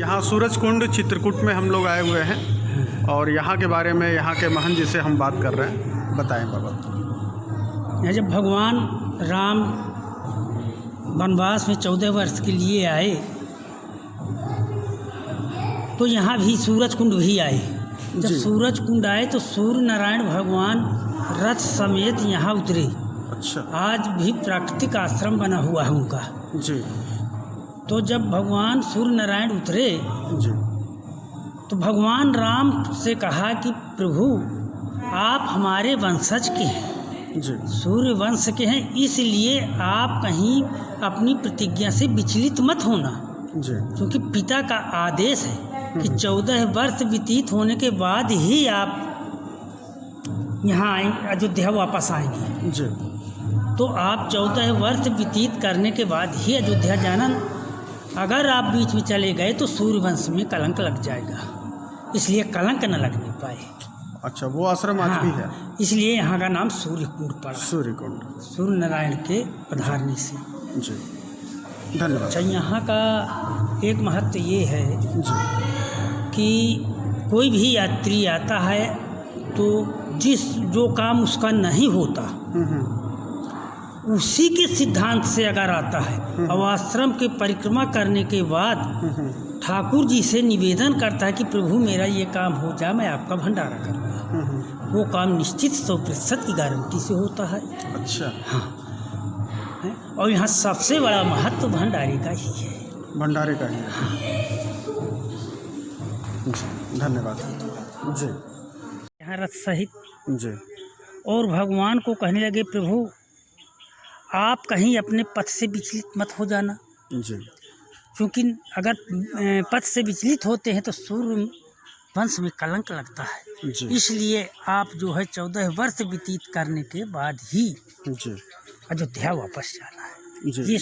यहाँ सूरज कुंड चित्रकूट में हम लोग आए हुए हैं और यहाँ के बारे में यहाँ के महंत जी से हम बात कर रहे हैं। बताएं बाबा। यहाँ जब भगवान राम वनवास में 14 वर्ष के लिए आए तो यहाँ भी सूरज कुंड भी आए। जब सूरज कुंड आए तो सूर्य नारायण भगवान रथ समेत यहाँ उतरे। अच्छा। आज भी प्राकृतिक आश्रम बना हुआ है उनका जी। तो जब भगवान सूर्य नारायण उतरे जी। तो भगवान राम से कहा कि प्रभु आप हमारे वंशज के हैं, जी। सूर्य वंश के हैं, इसलिए आप कहीं अपनी प्रतिज्ञा से विचलित मत होना। जी। क्योंकि पिता का आदेश है कि 14 वर्ष व्यतीत होने के बाद ही आप यहाँ आएंगे, अयोध्या वापस आएंगे। जी। तो आप 14 वर्ष व्यतीत करने के बाद ही अयोध्या जाना। अगर आप बीच में चले गए तो सूर्यवंश में कलंक लग जाएगा, इसलिए कलंक न लगने पाए। अच्छा, वो आश्रम आज भी है। इसलिए यहाँ का नाम सूर्य कुंड पड़ा। सूर्य कुंड, सूर्य नारायण के पधारने से। जी, धन्यवाद। अच्छा, यहाँ का एक महत्व ये है जी कि कोई भी यात्री आता है तो जो काम उसका नहीं होता उसी के सिद्धांत से अगर आता है और आश्रम के परिक्रमा करने के बाद ठाकुर जी से निवेदन करता है कि प्रभु मेरा ये काम हो जाए, मैं आपका भंडारा करूँगा, वो काम निश्चित 100% की गारंटी से होता है। अच्छा। हाँ। और यहाँ सबसे बड़ा महत्व भंडारे का ही है। भंडारे का ही है। हाँ। जी, धन्यवाद। जी। यहाँ रथ सहित जी। और भगवान को कहने लगे प्रभु आप कहीं अपने पथ से विचलित मत हो जाना। जी। क्योंकि अगर पथ से विचलित होते हैं तो सूर्य वंश में कलंक लगता है। जी। इसलिए आप जो है 14 वर्ष व्यतीत करने के बाद ही जी अयोध्या वापस जाना है। जी। ये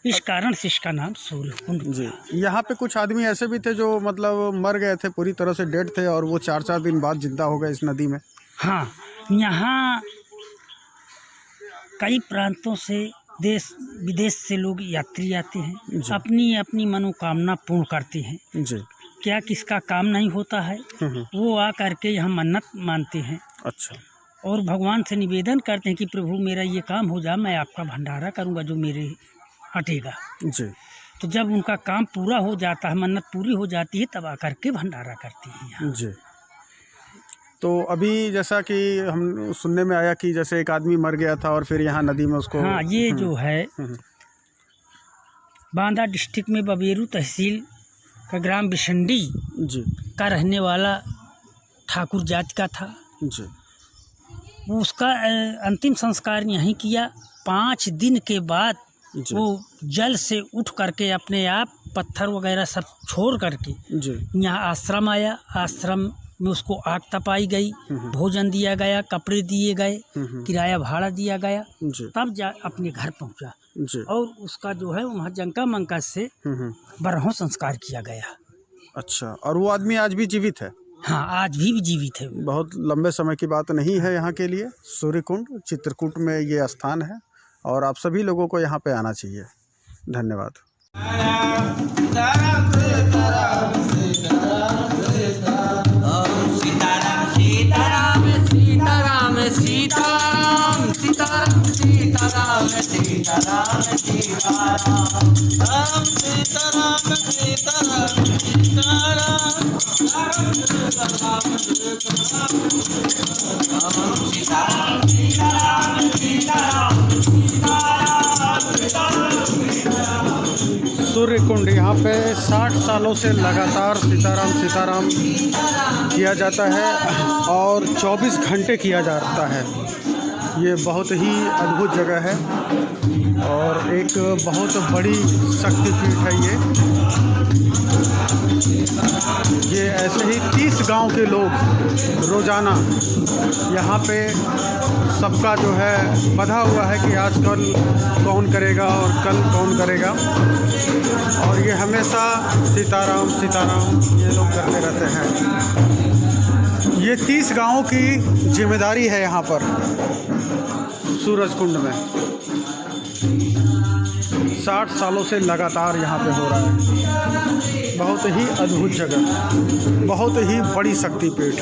इस कारण से इसका नाम सूर्य कुंड। जी। यहाँ पे कुछ आदमी ऐसे भी थे जो मतलब मर गए थे, पूरी तरह से डेड थे, और वो 4-4 दिन बाद जिंदा हो गए इस नदी में। हाँ, यहाँ कई प्रांतों से देश विदेश से लोग यात्री आते हैं, अपनी अपनी मनोकामना पूर्ण करते हैं। जी। क्या किसका काम नहीं होता है, वो आ करके यहाँ मन्नत मानते हैं। अच्छा। और भगवान से निवेदन करते हैं कि प्रभु मेरा ये काम हो जाए, मैं आपका भंडारा करूँगा जो मेरे हटेगा। जी। तो जब उनका काम पूरा हो जाता है, मन्नत पूरी हो जाती है, तब आकर के भंडारा करते हैं यहाँ। जी। तो अभी जैसा कि हम सुनने में आया कि जैसे एक आदमी मर गया था और फिर यहाँ नदी में उसको। हाँ, ये जो है बांदा डिस्ट्रिक्ट में बबेरू तहसील का ग्राम बिशंडी जी का रहने वाला ठाकुर जाति का था। जी। उसका अंतिम संस्कार यहीं किया। 5 दिन के बाद वो जल से उठ करके अपने आप पत्थर वगैरह सब छोड़ करके जी यहाँ आश्रम आया। आश्रम में उसको आग तपाई गई, भोजन दिया गया, कपड़े दिए गए, किराया भाड़ा दिया गया, तब जा अपने घर पहुँचा। और उसका जो है वहाँ जंका मंका से बरहों संस्कार किया गया। अच्छा। और वो आदमी आज भी जीवित है? हाँ, आज भी जीवित है। बहुत लंबे समय की बात नहीं है यहाँ के लिए। सूर्यकुंड चित्रकूट में ये स्थान है और आप सभी लोगों को यहाँ पे आना चाहिए। धन्यवाद। सूर्यकुंड यहाँ पे 60 सालों से लगातार सीताराम सीताराम किया जाता है और 24 घंटे किया जाता है। ये बहुत ही अद्भुत जगह है और एक बहुत बड़ी शक्तिपीठ है ये ऐसे ही 30 गांव के लोग रोज़ाना यहाँ पे सबका जो है बंधा हुआ है कि आज कल कौन करेगा और कल कौन करेगा, और ये हमेशा सीताराम सीताराम ये लोग करते रहते हैं। ये 30 गांवों की जिम्मेदारी है यहाँ पर सूरज कुंड में। 60 सालों से लगातार यहाँ पे हो रहा है। बहुत ही अद्भुत जगह, बहुत ही बड़ी शक्तिपीठ।